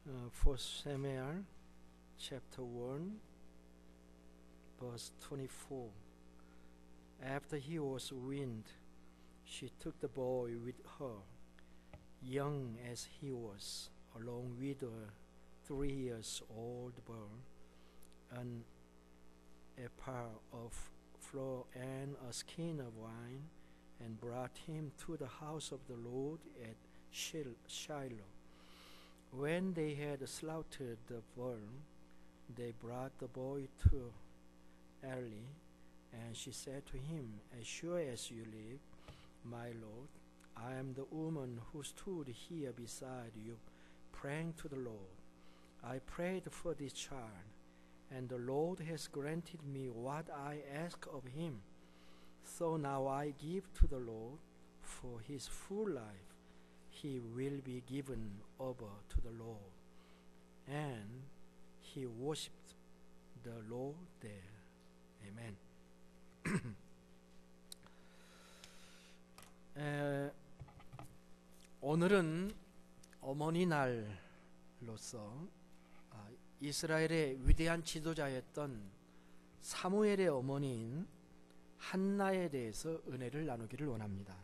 1 Samuel chapter 1 verse 24. After he was weaned, she took the boy with her, young as he was, along with a 3-year-old boy, an ephah of flour and a skin of wine, and brought him to the house of the Lord at Shiloh. When they had slaughtered the bull, they brought the boy to Eli, and she said to him, "As sure as you live, my lord, I am the woman who stood here beside you, praying to the Lord. I prayed for this child, and the Lord has granted me what I asked of him. So now I give to the Lord for his full life. He will be given over to the Lord." And he worshipped the Lord there. Amen. 오늘은 어머니 날로서 이스라엘의 위대한 지도자였던 사무엘의 어머니인 한나에 대해서 은혜를 나누기를 원합니다.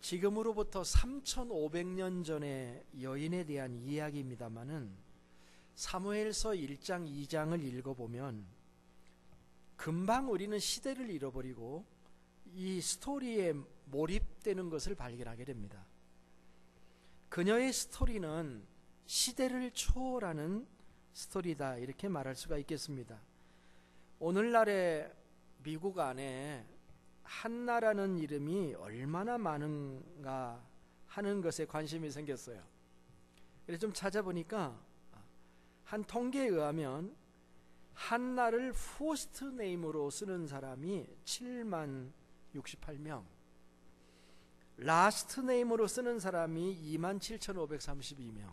지금으로부터 3500년 전의 여인에 대한 이야기입니다마는 사무엘서 1장 2장을 읽어보면 금방 우리는 시대를 잃어버리고 이 스토리에 몰입되는 것을 발견하게 됩니다. 그녀의 스토리는 시대를 초월하는 스토리다, 이렇게 말할 수가 있겠습니다. 오늘날의 미국 안에 한나라는 이름이 얼마나 많은가 하는 것에 관심이 생겼어요. 그래서 좀 찾아보니까 한 통계에 의하면 한나를 퍼스트 네임으로 쓰는 사람이 7만 68명, 라스트 네임으로 쓰는 사람이 2만 7,532명.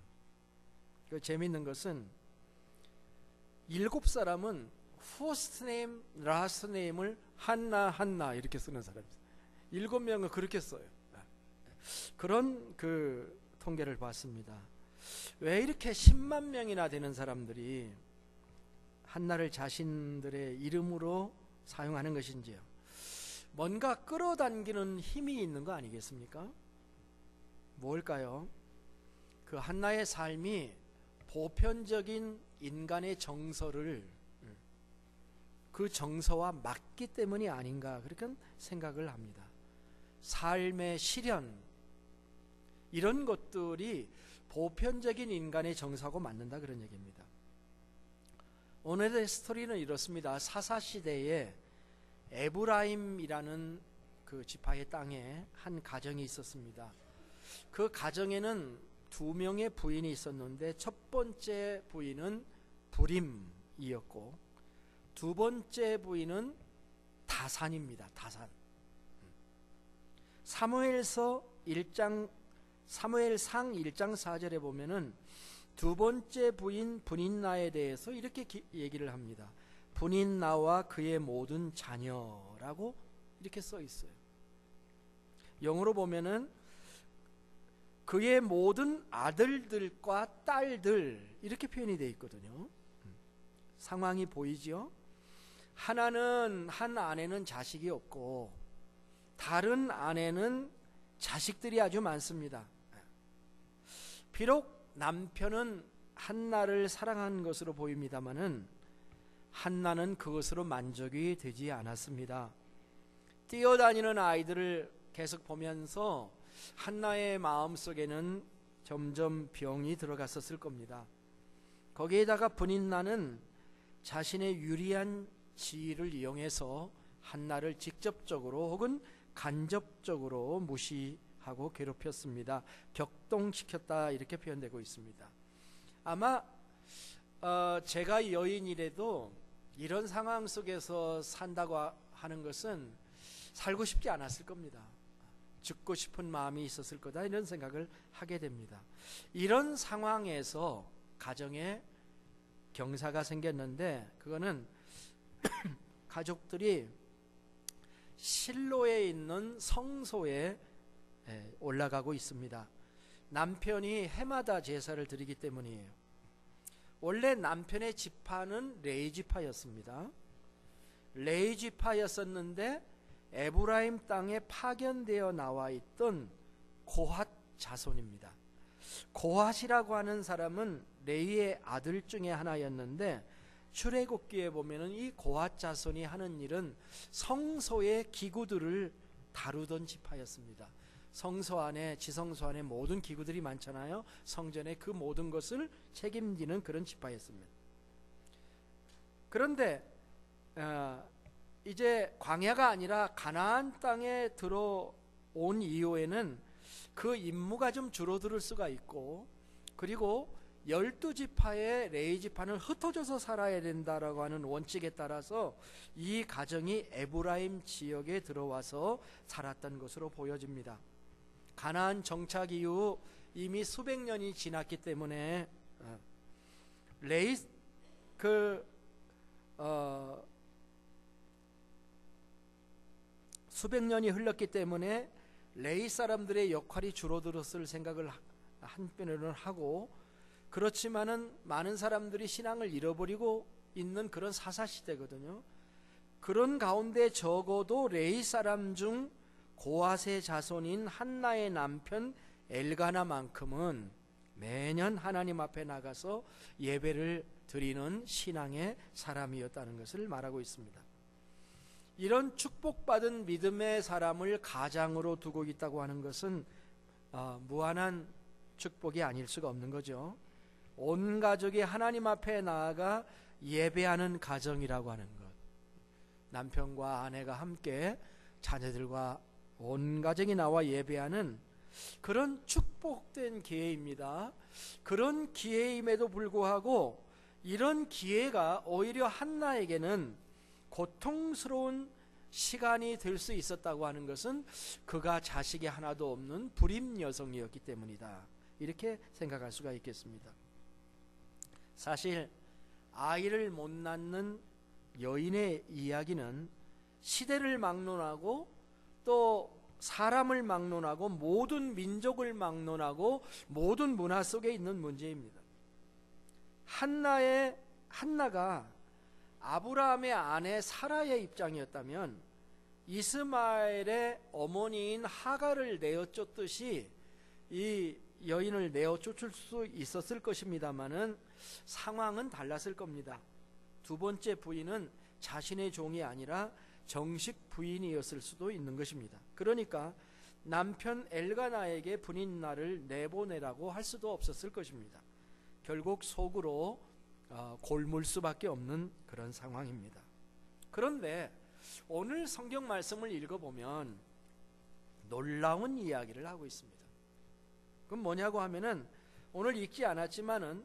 그 재미있는 것은 7사람은 퍼스트 네임, 라스트 네임을 한나 이렇게 쓰는 사람이에요. 7명은 그렇게 써요. 그런 그 통계를 봤습니다. 왜 이렇게 10만 명이나 되는 사람들이 한나를 자신들의 이름으로 사용하는 것인지요. 뭔가 끌어당기는 힘이 있는 거 아니겠습니까? 뭘까요? 그 한나의 삶이 보편적인 인간의 정서를, 그 정서와 맞기 때문이 아닌가, 그렇게 생각을 합니다. 삶의 시련, 이런 것들이 보편적인 인간의 정서하고 맞는다, 그런 얘기입니다. 오늘의 스토리는 이렇습니다. 사사시대에 에브라임이라는 그 지파의 땅에 한 가정이 있었습니다. 그 가정에는 2명의 부인이 있었는데 첫 번째 부인은 부림이었고 두 번째 부인은 다산입니다. 다산. 사무엘상 1장 4절에 보면은 두 번째 부인 분인나에 대해서 이렇게 얘기를 합니다. 분인나와 그의 모든 자녀라고 이렇게 써 있어요. 영어로 보면은 그의 모든 아들들과 딸들, 이렇게 표현이 되어 있거든요. 상황이 보이죠? 한 아내는 자식이 없고 다른 아내는 자식들이 아주 많습니다. 비록 남편은 한나를 사랑한 것으로 보입니다마는 한나는 그것으로 만족이 되지 않았습니다. 뛰어다니는 아이들을 계속 보면서 한나의 마음속에는 점점 병이 들어갔었을 겁니다. 거기에다가 분인나는 자신의 유리한 지위를 이용해서 한나를 직접적으로 혹은 간접적으로 무시하고 괴롭혔습니다. 격동시켰다, 이렇게 표현되고 있습니다. 아마 제가 여인이라도 이런 상황 속에서 산다고 하는 것은 살고 싶지 않았을 겁니다. 죽고 싶은 마음이 있었을 거다, 이런 생각을 하게 됩니다. 이런 상황에서 가정에 경사가 생겼는데 그거는 가족들이 실로에 있는 성소에 올라가고 있습니다. 남편이 해마다 제사를 드리기 때문이에요. 원래 남편의 지파는 레위 지파였습니다. 레위 지파였었는데 에브라임 땅에 파견되어 나와 있던 고핫 자손입니다. 고핫이라고 하는 사람은 레위의 아들 중에 하나였는데 출애굽기에 보면은 이 고핫 자손이 하는 일은 성소의 기구들을 다루던 지파였습니다. 성소 안에, 지성소 안에 모든 기구들이 많잖아요. 성전의 그 모든 것을 책임지는 그런 지파였습니다. 그런데 이제 광야가 아니라 가나안 땅에 들어온 이후에는 그 임무가 좀 줄어들 수가 있고, 그리고 12지파의 레위 지파는 흩어져서 살아야 된다라고 하는 원칙에 따라서 이 가정이 에브라임 지역에 들어와서 살았던 것으로 보여집니다. 가나안 정착 이후 이미 수백 년이 지났기 때문에 수백 년이 흘렀기 때문에 레위 사람들의 역할이 줄어들었을 생각을 한편으로는 하고, 그렇지만은 많은 사람들이 신앙을 잃어버리고 있는 그런 사사시대거든요. 그런 가운데 적어도 레위 사람 중 고핫의 자손인 한나의 남편 엘가나만큼은 매년 하나님 앞에 나가서 예배를 드리는 신앙의 사람이었다는 것을 말하고 있습니다. 이런 축복받은 믿음의 사람을 가장으로 두고 있다고 하는 것은 무한한 축복이 아닐 수가 없는 거죠. 온 가족이 하나님 앞에 나아가 예배하는 가정이라고 하는 것, 남편과 아내가 함께 자녀들과 온 가정이 나와 예배하는 그런 축복된 기회입니다. 그런 기회임에도 불구하고 이런 기회가 오히려 한나에게는 고통스러운 시간이 될 수 있었다고 하는 것은 그가 자식이 하나도 없는 불임 여성이었기 때문이다, 이렇게 생각할 수가 있겠습니다. 사실 아이를 못 낳는 여인의 이야기는 시대를 막론하고 또 사람을 막론하고 모든 민족을 막론하고 모든 문화 속에 있는 문제입니다. 한나가 아브라함의 아내 사라의 입장이었다면 이스마엘의 어머니인 하갈을 내어쫓듯이 이 여인을 내어쫓을 수 있었을 것입니다마는 상황은 달랐을 겁니다. 두 번째 부인은 자신의 종이 아니라 정식 부인이었을 수도 있는 것입니다. 그러니까 남편 엘가나에게 분인날을 내보내라고 할 수도 없었을 것입니다. 결국 속으로 골물 수밖에 없는 그런 상황입니다. 그런데 오늘 성경 말씀을 읽어보면 놀라운 이야기를 하고 있습니다. 그럼 뭐냐고 하면은 오늘 읽지 않았지만은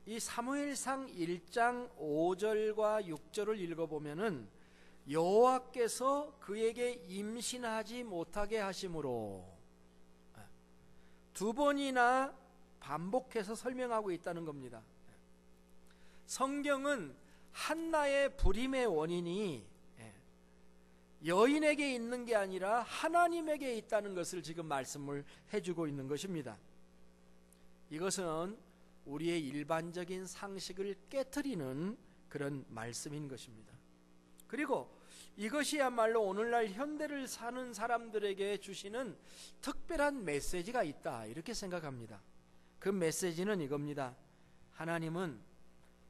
이 사무엘상 1장 5절과 6절을 읽어보면은 여호와께서 그에게 임신하지 못하게 하심으로 두 번이나 반복해서 설명하고 있다는 겁니다. 성경은 한나의 불임의 원인이 여인에게 있는 게 아니라 하나님에게 있다는 것을 지금 말씀을 해주고 있는 것입니다. 이것은 우리의 일반적인 상식을 깨트리는 그런 말씀인 것입니다. 그리고 이것이야말로 오늘날 현대를 사는 사람들에게 주시는 특별한 메시지가 있다, 이렇게 생각합니다. 그 메시지는 이겁니다. 하나님은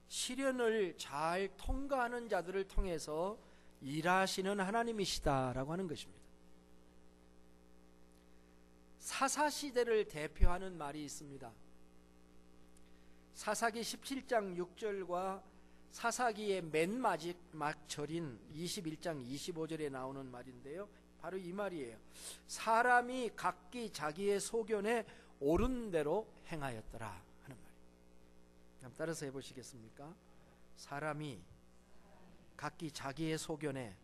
시련을 잘 통과하는 자들을 통해서 일하시는 하나님이시다라고 하는 것입니다. 사사시대를 대표하는 말이 있습니다. 사사기 17장 6절과 사사기의 맨 마지막 절인 21장 25절에 나오는 말인데요, 바로 이 말이에요. 사람이 각기 자기의 소견에 옳은 대로 행하였더라 하는 말이에요. 한번 따라서 해보시겠습니까? 사람이 각기 자기의 소견에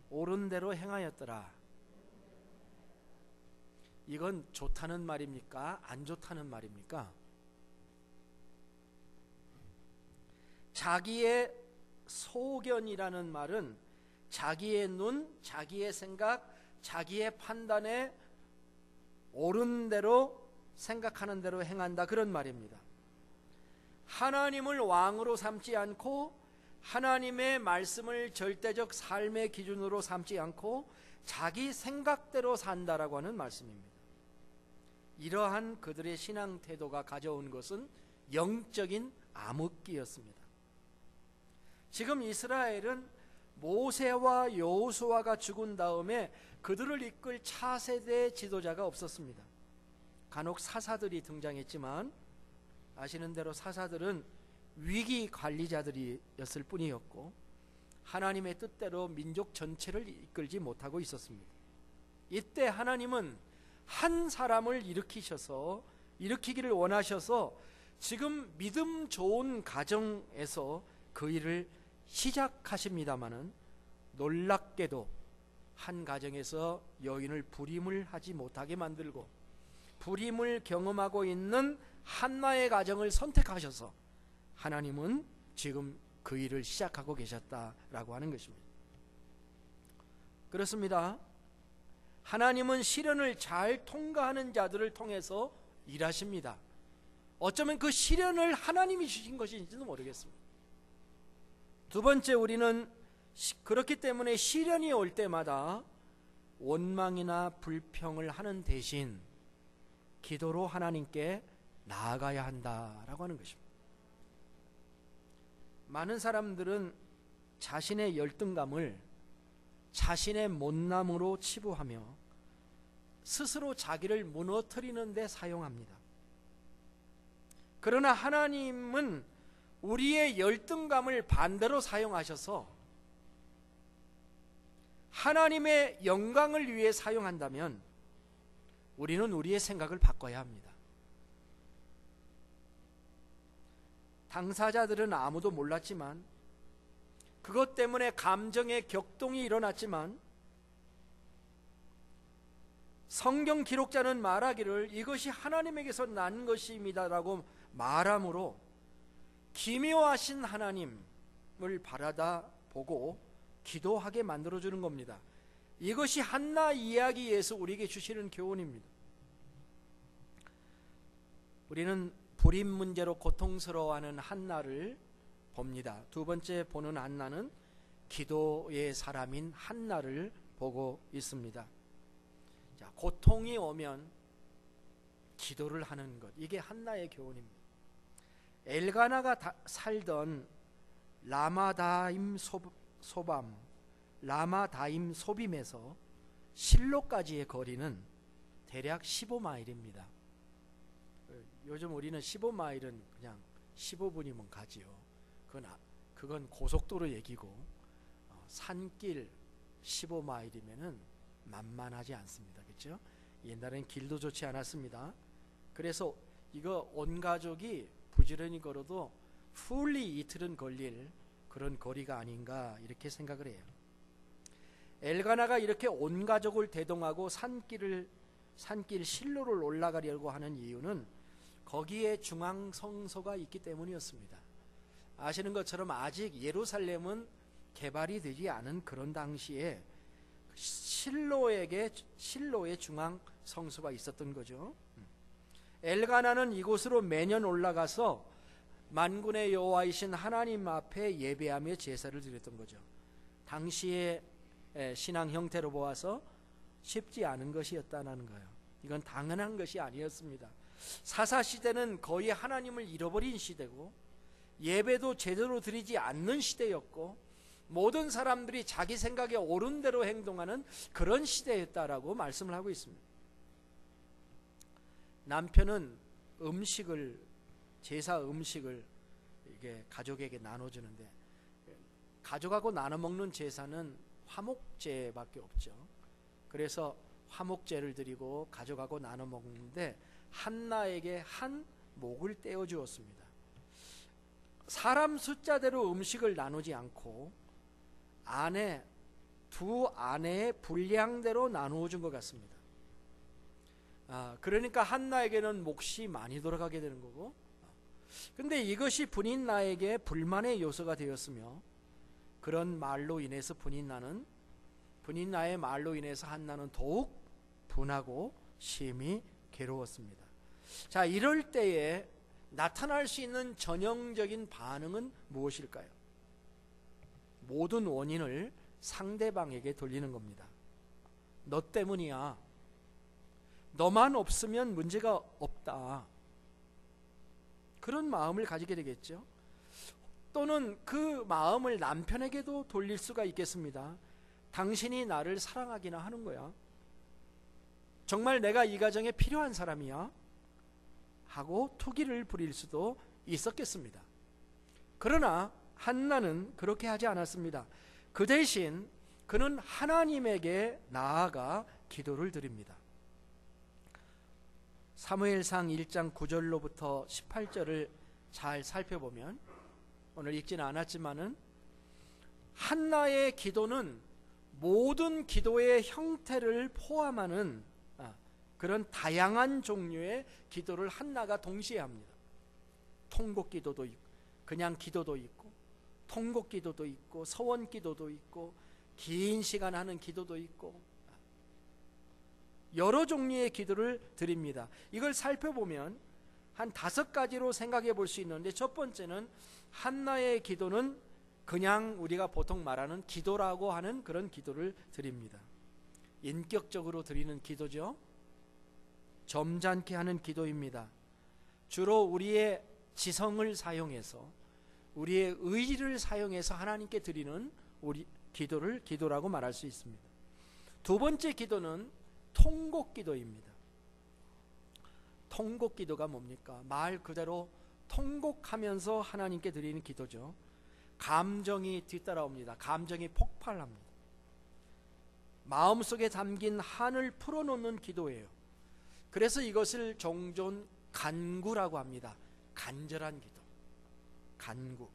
옳은 대로 행하였더라. 이건 좋다는 말입니까? 안 좋다는 말입니까? 자기의 소견이라는 말은 자기의 눈, 자기의 생각, 자기의 판단에 옳은 대로 생각하는 대로 행한다, 그런 말입니다. 하나님을 왕으로 삼지 않고 하나님의 말씀을 절대적 삶의 기준으로 삼지 않고 자기 생각대로 산다라고 하는 말씀입니다. 이러한 그들의 신앙 태도가 가져온 것은 영적인 암흑기였습니다. 지금 이스라엘은 모세와 여호수아가 죽은 다음에 그들을 이끌 차세대 지도자가 없었습니다. 간혹 사사들이 등장했지만 아시는 대로 사사들은 위기 관리자들이었을 뿐이었고 하나님의 뜻대로 민족 전체를 이끌지 못하고 있었습니다. 이때 하나님은 한 사람을 일으키기를 원하셔서 지금 믿음 좋은 가정에서 그 일을 시작하십니다마는 놀랍게도 한 가정에서 여인을 불임을 하지 못하게 만들고 불임을 경험하고 있는 한나의 가정을 선택하셔서 하나님은 지금 그 일을 시작하고 계셨다라고 하는 것입니다. 그렇습니다. 하나님은 시련을 잘 통과하는 자들을 통해서 일하십니다. 어쩌면 그 시련을 하나님이 주신 것인지도 모르겠습니다. 두 번째, 우리는 그렇기 때문에 시련이 올 때마다 원망이나 불평을 하는 대신 기도로 하나님께 나아가야 한다라고 하는 것입니다. 많은 사람들은 자신의 열등감을 자신의 못남으로 치부하며 스스로 자기를 무너뜨리는 데 사용합니다. 그러나 하나님은 우리의 열등감을 반대로 사용하셔서 하나님의 영광을 위해 사용한다면 우리는 우리의 생각을 바꿔야 합니다. 당사자들은 아무도 몰랐지만 그것 때문에 감정의 격동이 일어났지만 성경 기록자는 말하기를 이것이 하나님에게서 난 것입니다라고 말함으로 기묘하신 하나님을 바라다 보고 기도하게 만들어주는 겁니다. 이것이 한나 이야기에서 우리에게 주시는 교훈입니다. 우리는 불임 문제로 고통스러워하는 한나를 봅니다. 두 번째 보는 한나는 기도의 사람인 한나를 보고 있습니다. 자, 고통이 오면 기도를 하는 것, 이게 한나의 교훈입니다. 엘가나가 살던 라마다임 소빔에서 실로까지의 거리는 대략 15마일입니다. 요즘 우리는 15마일은 그냥 15분이면 가지요. 그건 고속도로 얘기고 산길 15마일이면은 만만하지 않습니다. 그렇죠? 옛날엔 길도 좋지 않았습니다. 그래서 이거 온 가족이 부지런히 걸어도 풀리 이틀은 걸릴 그런 거리가 아닌가 이렇게 생각을 해요. 엘가나가 이렇게 온 가족을 대동하고 산길 실로를 올라가려고 하는 이유는 거기에 중앙 성소가 있기 때문이었습니다. 아시는 것처럼 아직 예루살렘은 개발이 되지 않은 그런 당시에 실로의 중앙 성소가 있었던 거죠. 엘가나는 이곳으로 매년 올라가서 만군의 여호와이신 하나님 앞에 예배하며 제사를 드렸던 거죠. 당시의 신앙 형태로 보아서 쉽지 않은 것이었다는 거예요. 이건 당연한 것이 아니었습니다. 사사시대는 거의 하나님을 잃어버린 시대고 예배도 제대로 드리지 않는 시대였고 모든 사람들이 자기 생각에 옳은 대로 행동하는 그런 시대였다라고 말씀을 하고 있습니다. 남편은 제사 음식을 이게 가족에게 나눠주는데 가족하고 나눠 먹는 제사는 화목제밖에 없죠. 그래서 화목제를 드리고 가족하고 나눠 먹는데 한나에게 한 목을 떼어 주었습니다. 사람 숫자대로 음식을 나누지 않고 두 아내의 분량대로 나누어 준 것 같습니다. 그러니까 한나에게는 몫이 많이 돌아가게 되는 거고, 근데 이것이 분인나에게 불만의 요소가 되었으며 그런 말로 인해서 분인나의 말로 인해서 한나는 더욱 분하고 심히 괴로웠습니다. 자, 이럴 때에 나타날 수 있는 전형적인 반응은 무엇일까요? 모든 원인을 상대방에게 돌리는 겁니다. 너 때문이야. 너만 없으면 문제가 없다. 그런 마음을 가지게 되겠죠. 또는 그 마음을 남편에게도 돌릴 수가 있겠습니다. 당신이 나를 사랑하기나 하는 거야. 정말 내가 이 가정에 필요한 사람이야. 하고 투기를 부릴 수도 있었겠습니다. 그러나 한나는 그렇게 하지 않았습니다. 그 대신 그는 하나님에게 나아가 기도를 드립니다. 사무엘상 1장 9절로부터 18절을 잘 살펴보면, 오늘 읽지는 않았지만은 한나의 기도는 모든 기도의 형태를 포함하는 그런 다양한 종류의 기도를 한나가 동시에 합니다. 통곡 기도도 있고, 그냥 기도도 있고, 통곡 기도도 있고, 서원 기도도 있고, 긴 시간 하는 기도도 있고, 여러 종류의 기도를 드립니다. 이걸 살펴보면 한 5가지로 생각해 볼 수 있는데, 첫 번째는 한나의 기도는 그냥 우리가 보통 말하는 기도라고 하는 그런 기도를 드립니다. 인격적으로 드리는 기도죠. 점잖게 하는 기도입니다. 주로 우리의 지성을 사용해서, 우리의 의지를 사용해서 하나님께 드리는 우리 기도를 기도라고 말할 수 있습니다. 두 번째 기도는 통곡 기도입니다. 통곡 기도가 뭡니까? 말 그대로 통곡하면서 하나님께 드리는 기도죠. 감정이 뒤따라옵니다. 감정이 폭발합니다. 마음속에 담긴 한을 풀어놓는 기도예요. 그래서 이것을 종종 간구라고 합니다. 간절한 기도, 간구.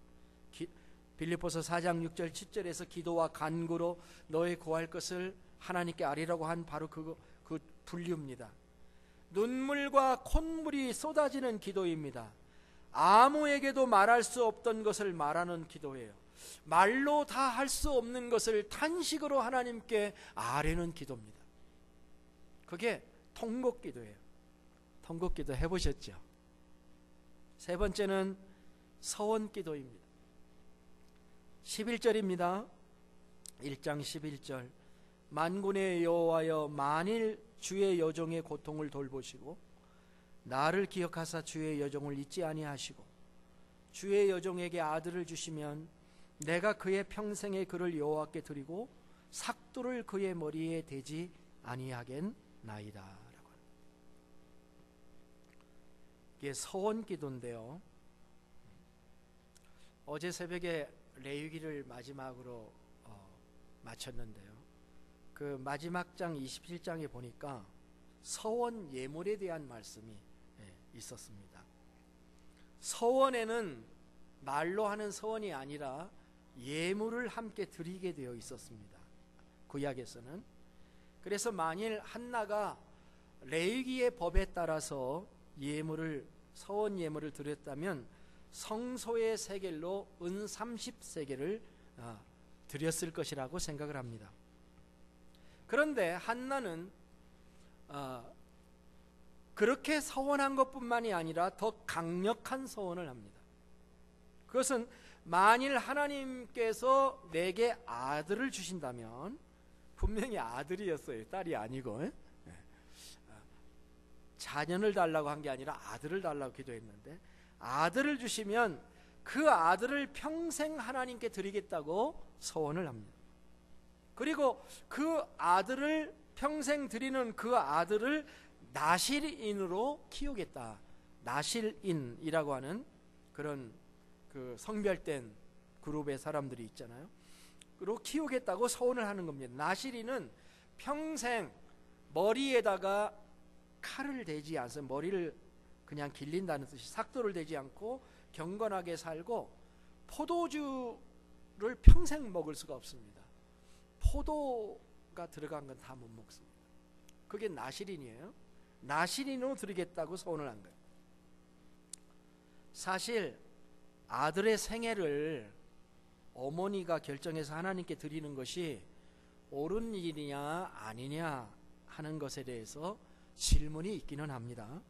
빌립보서 4장 6절 7절에서 기도와 간구로 너의 구할 것을 하나님께 아뢰라고 한 바로 그 분류입니다. 눈물과 콧물이 쏟아지는 기도입니다. 아무에게도 말할 수 없던 것을 말하는 기도예요. 말로 다 할 수 없는 것을 탄식으로 하나님께 아뢰는 기도입니다. 그게 통곡 기도예요. 통곡 기도 해보셨죠? 세 번째는 서원 기도입니다. 11절입니다. 1장 11절. 만군의 여호와여, 만일 주의 여종의 고통을 돌보시고 나를 기억하사 주의 여종을 잊지 아니하시고 주의 여종에게 아들을 주시면 내가 그의 평생의 그를 여호와께 드리고 삭도를 그의 머리에 대지 아니하겠나이다. 이게 서원 기도인데요. 어제 새벽에 레위기를 마지막으로 마쳤는데요. 그 마지막 장 27장에 보니까 서원 예물에 대한 말씀이 있었습니다. 서원에는 말로 하는 서원이 아니라 예물을 함께 드리게 되어 있었습니다. 구약에서는. 그래서 만일 한나가 레위기의 법에 따라서 서원 예물을 드렸다면 성소의 세겔로 은 30세겔을 드렸을 것이라고 생각을 합니다. 그런데 한나는 그렇게 서원한 것뿐만이 아니라 더 강력한 서원을 합니다. 그것은 만일 하나님께서 내게 아들을 주신다면, 분명히 아들이었어요. 딸이 아니고, 자녀를 달라고 한 게 아니라 아들을 달라고 기도했는데, 아들을 주시면 그 아들을 평생 하나님께 드리겠다고 서원을 합니다. 그리고 그 아들을 평생 드리는 그 아들을 나실인으로 키우겠다. 나실인이라고 하는 그런 그 성별된 그룹의 사람들이 있잖아요. 그리고 키우겠다고 서원을 하는 겁니다. 나실인은 평생 머리에다가 칼을 대지 않아서 머리를 그냥 길린다는 뜻이, 삭도를 대지 않고 경건하게 살고 포도주를 평생 먹을 수가 없습니다. 포도가 들어간 건 다 못 먹습니다. 그게 나실인이에요. 나실인으로 드리겠다고 서원을 한 거예요. 사실 아들의 생애를 어머니가 결정해서 하나님께 드리는 것이 옳은 일이냐 아니냐 하는 것에 대해서 질문이 있기는 합니다.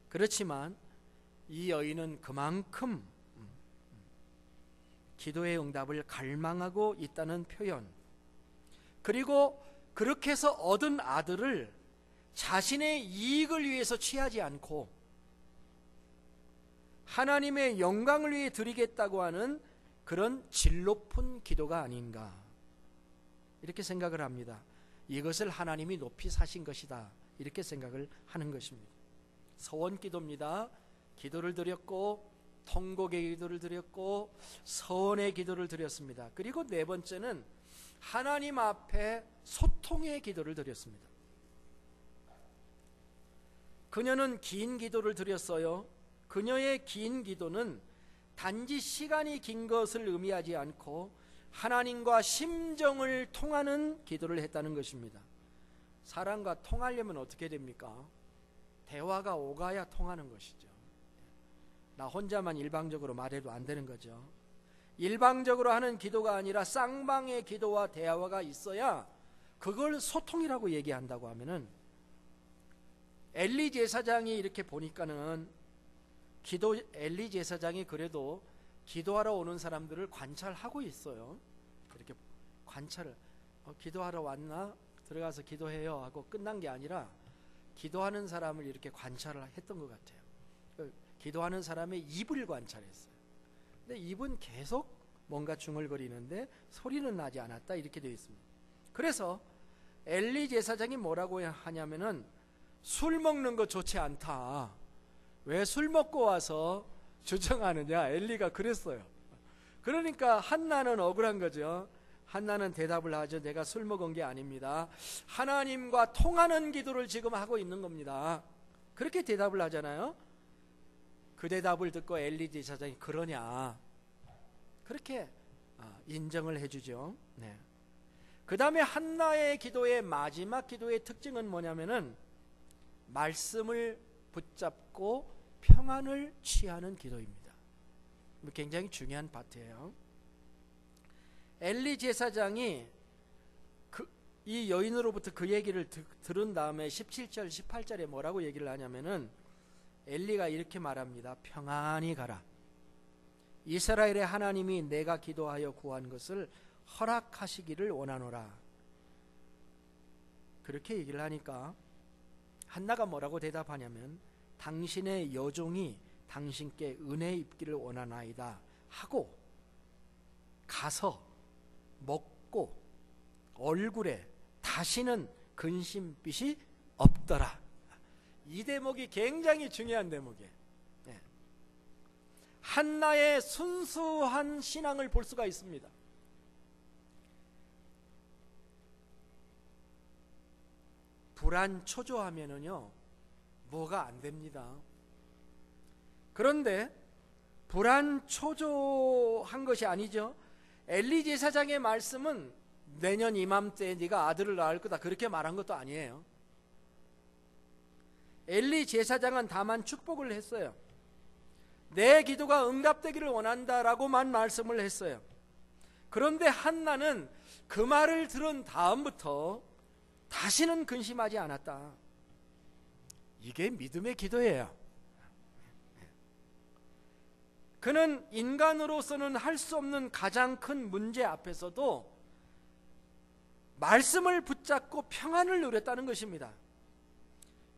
그렇지만 이 여인은 그만큼 기도의 응답을 갈망하고 있다는 표현, 그리고 그렇게 해서 얻은 아들을 자신의 이익을 위해서 취하지 않고 하나님의 영광을 위해 드리겠다고 하는 그런 질 높은 기도가 아닌가, 이렇게 생각을 합니다. 이것을 하나님이 높이 사신 것이다, 이렇게 생각을 하는 것입니다. 서원 기도입니다. 기도를 드렸고, 통곡의 기도를 드렸고, 서원의 기도를 드렸습니다. 그리고 네 번째는 하나님 앞에 소통의 기도를 드렸습니다. 그녀는 긴 기도를 드렸어요. 그녀의 긴 기도는 단지 시간이 긴 것을 의미하지 않고 하나님과 심정을 통하는 기도를 했다는 것입니다. 사람과 통하려면 어떻게 됩니까? 대화가 오가야 통하는 것이죠. 나 혼자만 일방적으로 말해도 안 되는 거죠. 일방적으로 하는 기도가 아니라 쌍방의 기도와 대화가 있어야 그걸 소통이라고 얘기한다고 하면은, 엘리 제사장이 이렇게 보니까는 엘리 제사장이 그래도 기도하러 오는 사람들을 관찰하고 있어요. 이렇게 관찰을, 기도하러 왔나? 들어가서 기도해요 하고 끝난 게 아니라 기도하는 사람을 이렇게 관찰을 했던 것 같아요. 기도하는 사람의 입을 관찰했어요. 근데 입은 계속 뭔가 중얼거리는데 소리는 나지 않았다, 이렇게 되어 있습니다. 그래서 엘리 제사장이 뭐라고 하냐면은, 술 먹는 거 좋지 않다. 왜 술 먹고 와서 주장하느냐, 엘리가 그랬어요. 그러니까 한나는 억울한 거죠. 한나는 대답을 하죠. 내가 술 먹은 게 아닙니다. 하나님과 통하는 기도를 지금 하고 있는 겁니다. 그렇게 대답을 하잖아요. 그 대답을 듣고 엘리 제사장이 그러냐, 그렇게 인정을 해주죠. 네. 그 다음에 한나의 기도의 마지막 기도의 특징은 뭐냐면은, 말씀을 붙잡고 평안을 취하는 기도입니다. 굉장히 중요한 파트예요. 엘리 제사장이 이 여인으로부터 그 얘기를 들은 다음에 17절 18절에 뭐라고 얘기를 하냐면은, 엘리가 이렇게 말합니다. 평안히 가라. 이스라엘의 하나님이 내가 기도하여 구한 것을 허락하시기를 원하노라. 그렇게 얘기를 하니까 한나가 뭐라고 대답하냐면, 당신의 여종이 당신께 은혜 입기를 원하나이다 하고 가서 먹고 얼굴에 다시는 근심빛이 없더라. 이 대목이 굉장히 중요한 대목이에요. 네. 한나의 순수한 신앙을 볼 수가 있습니다. 불안 초조하면은요, 뭐가 안 됩니다. 그런데 불안 초조한 것이 아니죠. 엘리 제사장의 말씀은 내년 이맘때 네가 아들을 낳을 거다, 그렇게 말한 것도 아니에요. 엘리 제사장은 다만 축복을 했어요. 내 기도가 응답되기를 원한다라고만 말씀을 했어요. 그런데 한나는 그 말을 들은 다음부터 다시는 근심하지 않았다. 이게 믿음의 기도예요. 그는 인간으로서는 할 수 없는 가장 큰 문제 앞에서도 말씀을 붙잡고 평안을 누렸다는 것입니다.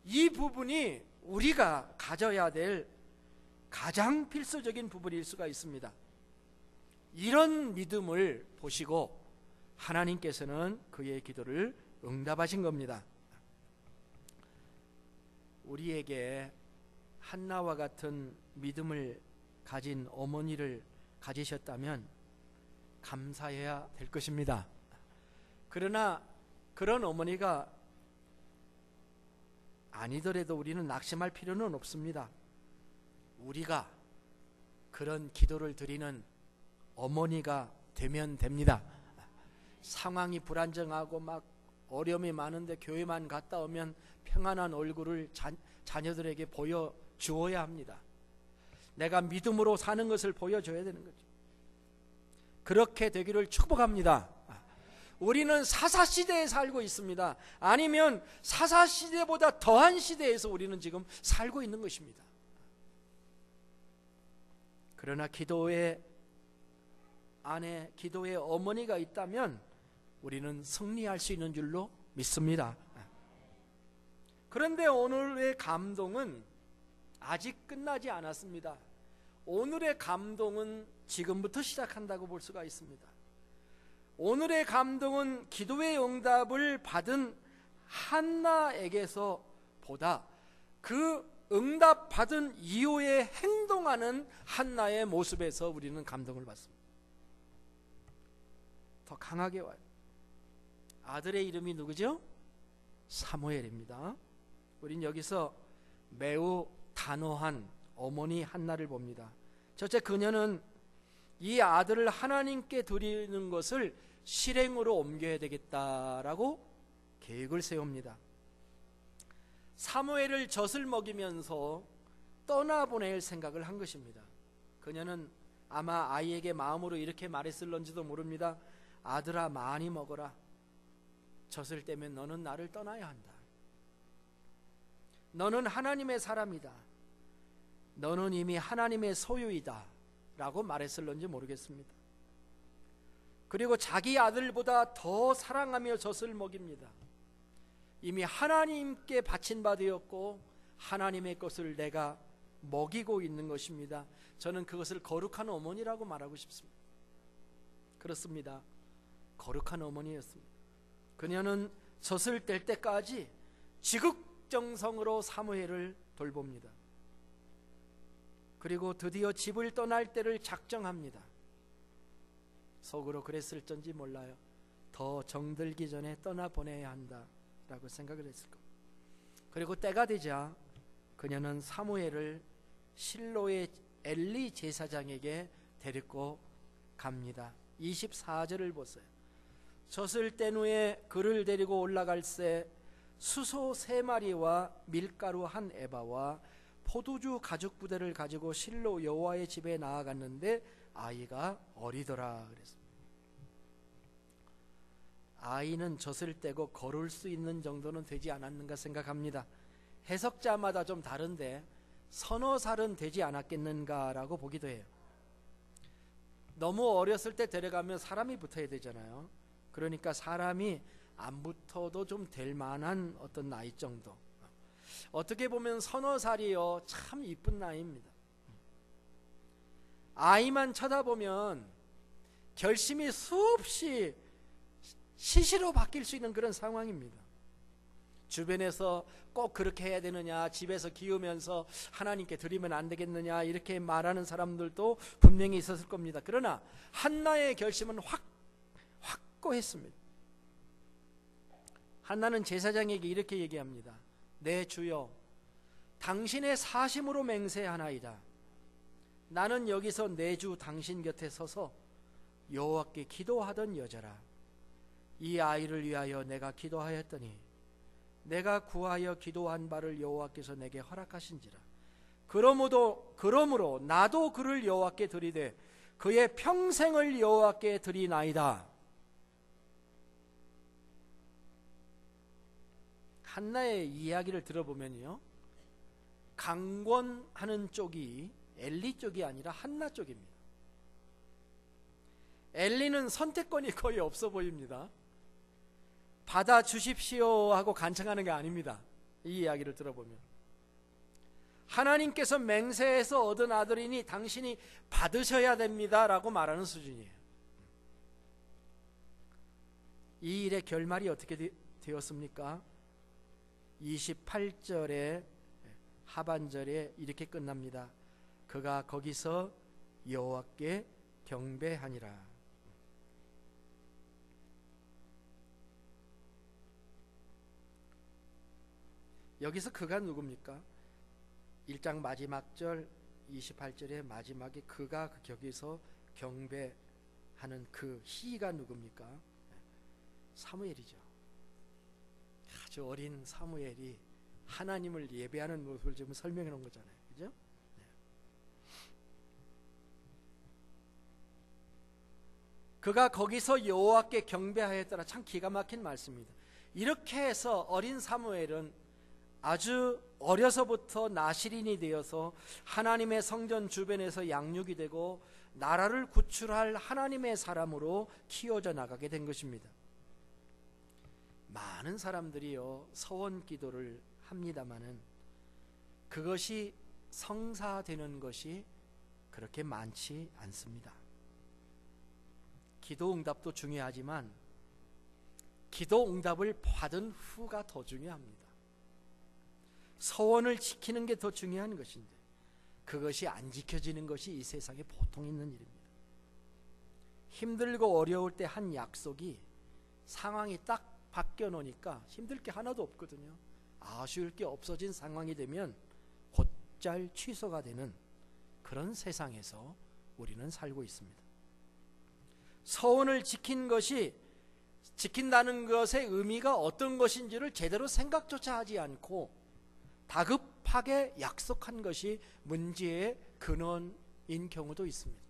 이 부분이 우리가 가져야 될 가장 필수적인 부분일 수가 있습니다. 이런 믿음을 보시고 하나님께서는 그의 기도를 응답하신 겁니다. 우리에게 한나와 같은 믿음을 가진 어머니를 가지셨다면 감사해야 될 것입니다. 그러나 그런 어머니가 아니더라도 우리는 낙심할 필요는 없습니다. 우리가 그런 기도를 드리는 어머니가 되면 됩니다. 상황이 불안정하고 막 어려움이 많은데 교회만 갔다 오면 평안한 얼굴을 자녀들에게 보여주어야 합니다. 내가 믿음으로 사는 것을 보여줘야 되는 거죠. 그렇게 되기를 축복합니다. 우리는 사사시대에 살고 있습니다. 아니면 사사시대보다 더한 시대에서 우리는 지금 살고 있는 것입니다. 그러나 기도의 안에 기도의 어머니가 있다면 우리는 승리할 수 있는 줄로 믿습니다. 그런데 오늘의 감동은 아직 끝나지 않았습니다. 오늘의 감동은 지금부터 시작한다고 볼 수가 있습니다. 오늘의 감동은 기도의 응답을 받은 한나에게서 보다 그 응답받은 이후에 행동하는 한나의 모습에서 우리는 감동을 받습니다. 더 강하게 와요. 아들의 이름이 누구죠? 사무엘입니다. 우린 여기서 매우 단호한 어머니 한나를 봅니다. 첫째, 그녀는 이 아들을 하나님께 드리는 것을 실행으로 옮겨야 되겠다라고 계획을 세웁니다. 사무엘을 젖을 먹이면서 떠나보낼 생각을 한 것입니다. 그녀는 아마 아이에게 마음으로 이렇게 말했을런지도 모릅니다. 아들아, 많이 먹어라. 젖을 떼면 너는 나를 떠나야 한다. 너는 하나님의 사람이다. 너는 이미 하나님의 소유이다 라고 말했을런지 모르겠습니다. 그리고 자기 아들보다 더 사랑하며 젖을 먹입니다. 이미 하나님께 바친 바 되었고 하나님의 것을 내가 먹이고 있는 것입니다. 저는 그것을 거룩한 어머니라고 말하고 싶습니다. 그렇습니다. 거룩한 어머니였습니다. 그녀는 젖을 뗄 때까지 지극정성으로 사무엘을 돌봅니다. 그리고 드디어 집을 떠날 때를 작정합니다. 속으로 그랬을전지 몰라요. 더 정들기 전에 떠나보내야 한다라고 생각을 했을 겁니다. 그리고 때가 되자 그녀는 사무엘을 실로의 엘리 제사장에게 데리고 갑니다. 24절을 보세요. 젖을 뗀 후에 그를 데리고 올라갈새 수소 3마리와 밀가루 1에바와 포도주 가죽 부대를 가지고 실로 여호와의 집에 나아갔는데 아이가 어리더라 그랬습니다. 아이는 젖을 떼고 걸을 수 있는 정도는 되지 않았는가 생각합니다. 해석자마다 좀 다른데 서너 살은 되지 않았겠는가라고 보기도 해요. 너무 어렸을 때 데려가면 사람이 붙어야 되잖아요. 그러니까 사람이 안 붙어도 좀 될 만한 어떤 나이 정도. 어떻게 보면 서너 살이요 참 이쁜 나이입니다. 아이만 쳐다보면 결심이 수없이 시시로 바뀔 수 있는 그런 상황입니다. 주변에서 꼭 그렇게 해야 되느냐, 집에서 키우면서 하나님께 드리면 안 되겠느냐 이렇게 말하는 사람들도 분명히 있었을 겁니다. 그러나 한나의 결심은 확고했습니다. 한나는 제사장에게 이렇게 얘기합니다. 내 주여, 당신의 사심으로 맹세하나이다. 나는 여기서 내주 당신 곁에 서서 여호와께 기도하던 여자라. 이 아이를 위하여 내가 기도하였더니 내가 구하여 기도한 바를 여호와께서 내게 허락하신지라. 그러므로 나도 그를 여호와께 드리되 그의 평생을 여호와께 드리나이다. 한나의 이야기를 들어보면요, 강권하는 쪽이 엘리 쪽이 아니라 한나 쪽입니다. 엘리는 선택권이 거의 없어 보입니다. 받아주십시오 하고 간청하는 게 아닙니다. 이 이야기를 들어보면 하나님께서 맹세해서 얻은 아들이니 당신이 받으셔야 됩니다 라고 말하는 수준이에요. 이 일의 결말이 어떻게 되었습니까? 28절의 하반절에 이렇게 끝납니다. 그가 거기서 여호와께 경배하니라. 여기서 그가 누굽니까? 1장 마지막 절 28절의 마지막에 그가 거기서 경배하는 그 희가 누굽니까? 사무엘이죠. 아주 어린 사무엘이 하나님을 예배하는 모습을 지금 설명해 놓은 거잖아요. 그죠? 네. 그가 거기서 여호와께 경배하였더라. 참 기가 막힌 말씀입니다. 이렇게 해서 어린 사무엘은 아주 어려서부터 나실인이 되어서 하나님의 성전 주변에서 양육이 되고 나라를 구출할 하나님의 사람으로 키워져 나가게 된 것입니다. 많은 사람들이요 서원 기도를 합니다마는 그것이 성사되는 것이 그렇게 많지 않습니다. 기도 응답도 중요하지만 기도 응답을 받은 후가 더 중요합니다. 서원을 지키는 게 더 중요한 것인데 그것이 안 지켜지는 것이 이 세상에 보통 있는 일입니다. 힘들고 어려울 때 한 약속이 상황이 딱 바뀌어 놓으니까 힘들 게 하나도 없거든요. 아쉬울 게 없어진 상황이 되면 곧잘 취소가 되는 그런 세상에서 우리는 살고 있습니다. 서원을 지킨다는 것의 의미가 어떤 것인지를 제대로 생각조차 하지 않고 다급하게 약속한 것이 문제의 근원인 경우도 있습니다.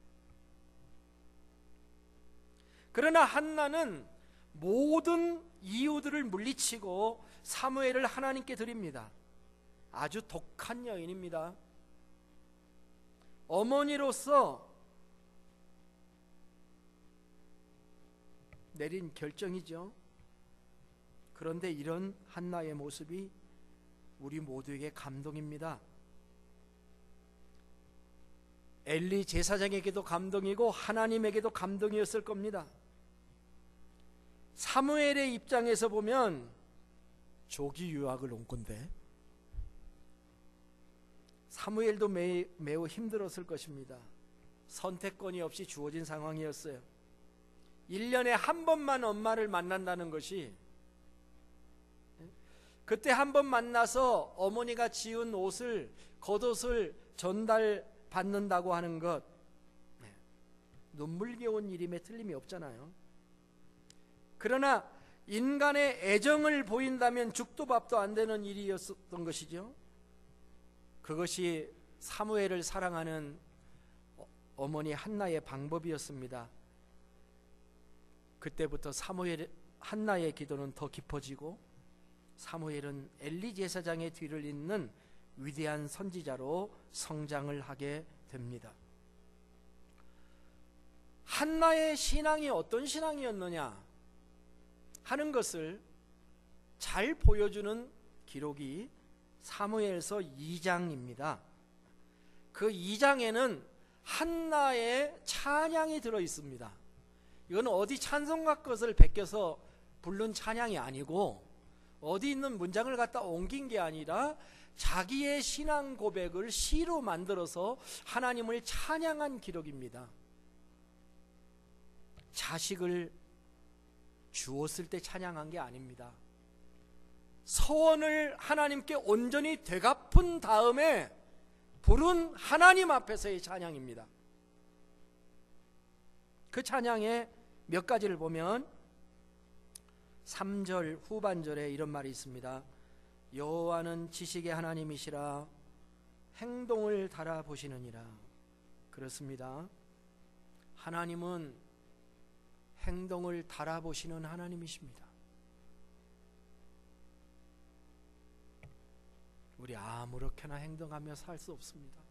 그러나 한나는 모든 이유들을 물리치고 사무엘을 하나님께 드립니다. 아주 독한 여인입니다. 어머니로서 내린 결정이죠. 그런데 이런 한나의 모습이 우리 모두에게 감동입니다. 엘리 제사장에게도 감동이고 하나님에게도 감동이었을 겁니다. 사무엘의 입장에서 보면 조기 유학을 온 건데 사무엘도 매우 힘들었을 것입니다. 선택권이 없이 주어진 상황이었어요. 1년에 한 번만 엄마를 만난다는 것이, 그때 한 번 만나서 어머니가 지은 옷을, 겉옷을 전달받는다고 하는 것, 눈물겨운 일임에 틀림이 없잖아요. 그러나 인간의 애정을 보인다면 죽도 밥도 안 되는 일이었던 것이죠. 그것이 사무엘을 사랑하는 어머니 한나의 방법이었습니다. 그때부터 한나의 기도는 더 깊어지고 사무엘은 엘리 제사장의 뒤를 잇는 위대한 선지자로 성장을 하게 됩니다. 한나의 신앙이 어떤 신앙이었느냐 하는 것을 잘 보여주는 기록이 사무엘서 2장입니다. 그 2장에는 한나의 찬양이 들어 있습니다. 이건 어디 찬송가 것을 베껴서 부른 찬양이 아니고 어디 있는 문장을 갖다 옮긴 게 아니라 자기의 신앙 고백을 시로 만들어서 하나님을 찬양한 기록입니다. 자식을 주었을 때 찬양한 게 아닙니다. 서원을 하나님께 온전히 되갚은 다음에 부른 하나님 앞에서의 찬양입니다. 그 찬양의 몇 가지를 보면 3절 후반절에 이런 말이 있습니다. 여호와는 지식의 하나님이시라 행동을 달아보시느니라. 그렇습니다. 하나님은 행동을 달아보시는 하나님이십니다. 우리 아무렇게나 행동하며 살 수 없습니다.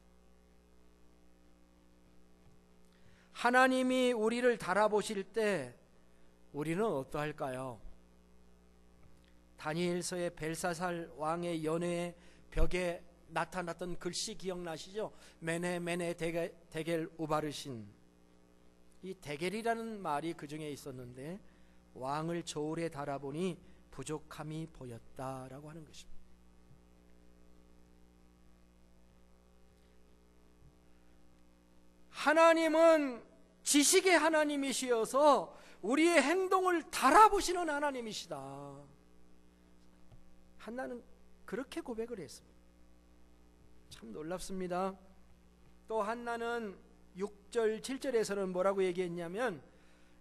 하나님이 우리를 달아보실 때 우리는 어떠할까요? 다니엘서의 벨사살 왕의 연회의 벽에 나타났던 글씨 기억나시죠? 메네 메네 데겔 우바르신. 이 데겔이라는 말이 그 중에 있었는데 왕을 저울에 달아보니 부족함이 보였다라고 하는 것입니다. 하나님은 지식의 하나님이시어서 우리의 행동을 달아보시는 하나님이시다. 한나는 그렇게 고백을 했습니다. 참 놀랍습니다. 또 한나는 6절 7절에서는 뭐라고 얘기했냐면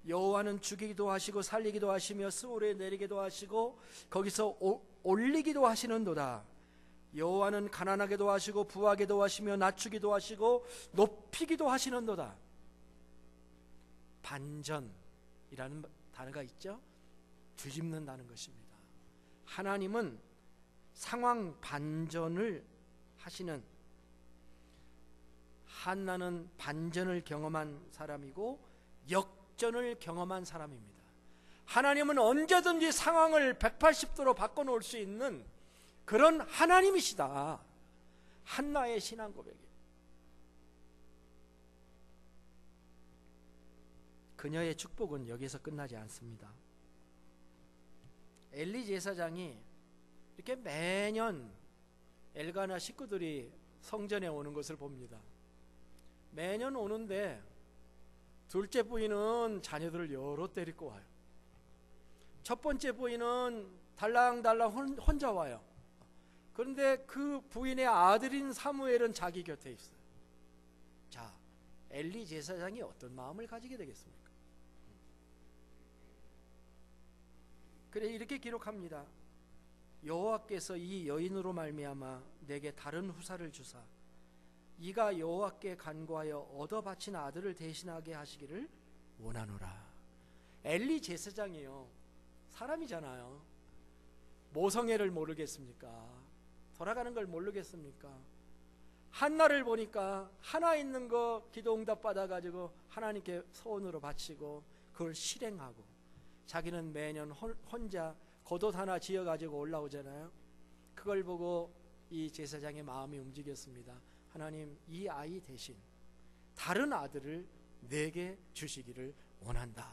여호와는 죽이기도 하시고 살리기도 하시며 스올에 내리기도 하시고 거기서 올리기도 하시는도다. 여호와는 가난하게도 하시고 부하게도 하시며 낮추기도 하시고 높이기도 하시는도다. 반전, 단어가 있죠. 뒤집는다는 것입니다. 하나님은 상황 반전을 하시는, 한나는 반전을 경험한 사람이고 역전을 경험한 사람입니다. 하나님은 언제든지 상황을 180도로 바꿔놓을 수 있는 그런 하나님이시다. 한나의 신앙 고백이에요. 그녀의 축복은 여기서 끝나지 않습니다. 엘리 제사장이 이렇게 매년 엘가나 식구들이 성전에 오는 것을 봅니다. 매년 오는데 둘째 부인은 자녀들을 여러 데리고 와요. 첫 번째 부인은 달랑달랑 혼자 와요. 그런데 그 부인의 아들인 사무엘은 자기 곁에 있어요. 자, 엘리 제사장이 어떤 마음을 가지게 되겠습니까? 그래 이렇게 기록합니다. 여호와께서 이 여인으로 말미암아 내게 다른 후사를 주사 이가 여호와께 간구하여 얻어 바친 아들을 대신하게 하시기를 원하노라. 엘리 제사장이요, 사람이잖아요. 모성애를 모르겠습니까? 돌아가는 걸 모르겠습니까? 한나를 보니까 하나 있는 거 기도 응답 받아가지고 하나님께 소원으로 바치고 그걸 실행하고, 자기는 매년 혼자 겉옷 하나 지어가지고 올라오잖아요. 그걸 보고 이 제사장의 마음이 움직였습니다. 하나님, 이 아이 대신 다른 아들을 내게 주시기를 원한다.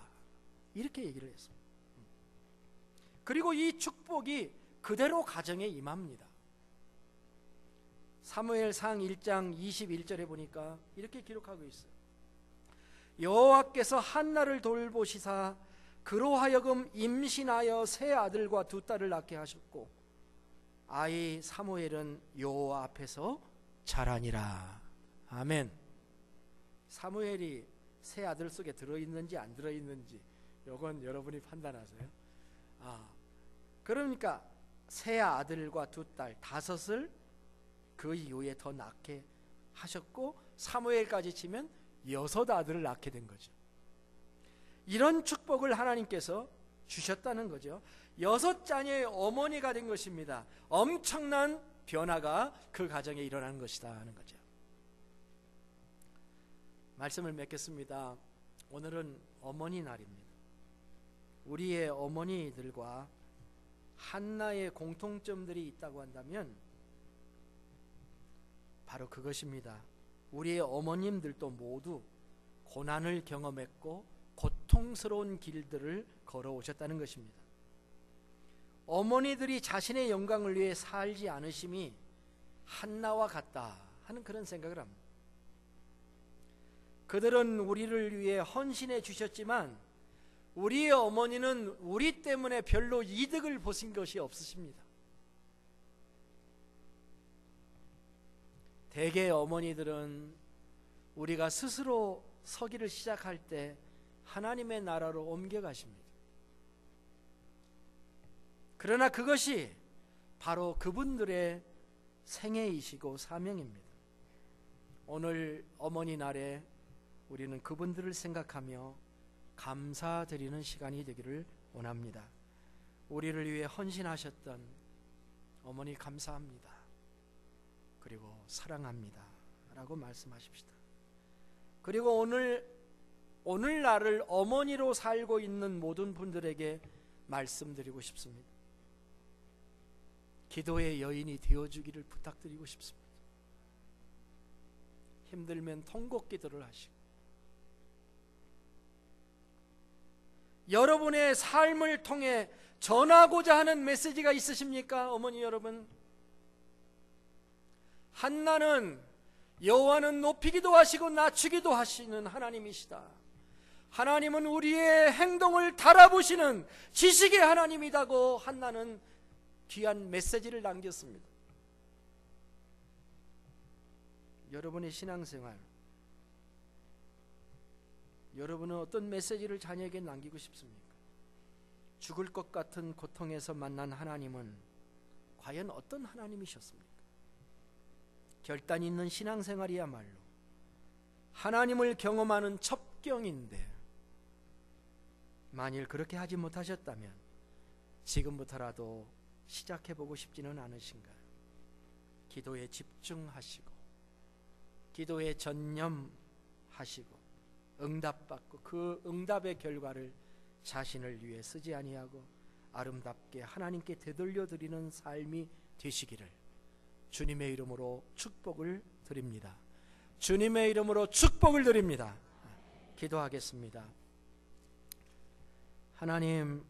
이렇게 얘기를 했습니다. 그리고 이 축복이 그대로 가정에 임합니다. 사무엘상 1장 21절에 보니까 이렇게 기록하고 있어요. 여호와께서 한나를 돌보시사 그로 하여금 임신하여 세 아들과 두 딸을 낳게 하셨고 아이 사무엘은 여호와 앞에서 자라니라. 아멘. 사무엘이 세 아들 속에 들어있는지 안 들어있는지 이건 여러분이 판단하세요. 그러니까 세 아들과 두 딸, 다섯을 그 이후에 더 낳게 하셨고 사무엘까지 치면 6 아들을 낳게 된 거죠. 이런 축복을 하나님께서 주셨다는 거죠. 6 자녀의 어머니가 된 것입니다. 엄청난 변화가 그 가정에 일어나는 것이다 하는 거죠. 말씀을 맺겠습니다. 오늘은 어머니 날입니다. 우리의 어머니들과 한나의 공통점들이 있다고 한다면 바로 그것입니다. 우리의 어머님들도 모두 고난을 경험했고 고통스러운 길들을 걸어오셨다는 것입니다. 어머니들이 자신의 영광을 위해 살지 않으심이 한나와 같다 하는 그런 생각을 합니다. 그들은 우리를 위해 헌신해 주셨지만 우리의 어머니는 우리 때문에 별로 이득을 보신 것이 없으십니다. 대개 어머니들은 우리가 스스로 서기를 시작할 때 하나님의 나라로 옮겨가십니다. 그러나 그것이 바로 그분들의 생애이시고 사명입니다. 오늘 어머니 날에 우리는 그분들을 생각하며 감사드리는 시간이 되기를 원합니다. 우리를 위해 헌신하셨던 어머니 감사합니다. 그리고 사랑합니다 라고 말씀하십시다. 그리고 오늘날을 어머니로 살고 있는 모든 분들에게 말씀드리고 싶습니다. 기도의 여인이 되어주기를 부탁드리고 싶습니다. 힘들면 통곡 기도를 하시고 여러분의 삶을 통해 전하고자 하는 메시지가 있으십니까? 어머니 여러분, 한나는 여호와는 높이기도 하시고 낮추기도 하시는 하나님이시다. 하나님은 우리의 행동을 달아보시는 지식의 하나님이다고 한나는 귀한 메시지를 남겼습니다. 여러분의 신앙생활, 여러분은 어떤 메시지를 자녀에게 남기고 싶습니까? 죽을 것 같은 고통에서 만난 하나님은 과연 어떤 하나님이셨습니까? 결단 있는 신앙생활이야말로 하나님을 경험하는 첩경인데 만일 그렇게 하지 못하셨다면 지금부터라도 시작해보고 싶지는 않으신가요? 기도에 집중하시고 기도에 전념하시고 응답받고 그 응답의 결과를 자신을 위해 쓰지 아니하고 아름답게 하나님께 되돌려드리는 삶이 되시기를 주님의 이름으로 축복을 드립니다. 주님의 이름으로 축복을 드립니다. 기도하겠습니다. 하나님,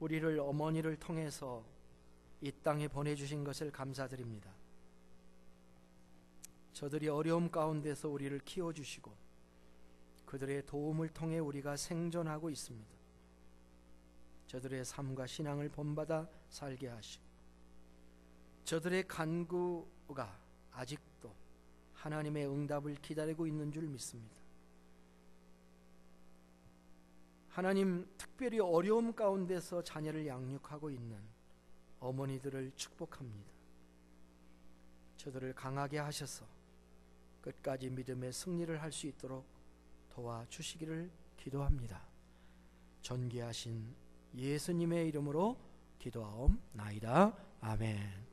우리를 어머니를 통해서 이 땅에 보내주신 것을 감사드립니다. 저들이 어려움 가운데서 우리를 키워주시고 그들의 도움을 통해 우리가 생존하고 있습니다. 저들의 삶과 신앙을 본받아 살게 하시고 저들의 간구가 아직도 하나님의 응답을 기다리고 있는 줄 믿습니다. 하나님, 특별히 어려움 가운데서 자녀를 양육하고 있는 어머니들을 축복합니다. 저들을 강하게 하셔서 끝까지 믿음의 승리를 할 수 있도록 도와주시기를 기도합니다. 존귀하신 예수님의 이름으로 기도하옵나이다. 아멘.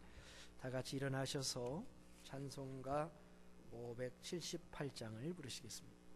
다 같이 일어나셔서 찬송가 578장을 부르시겠습니다.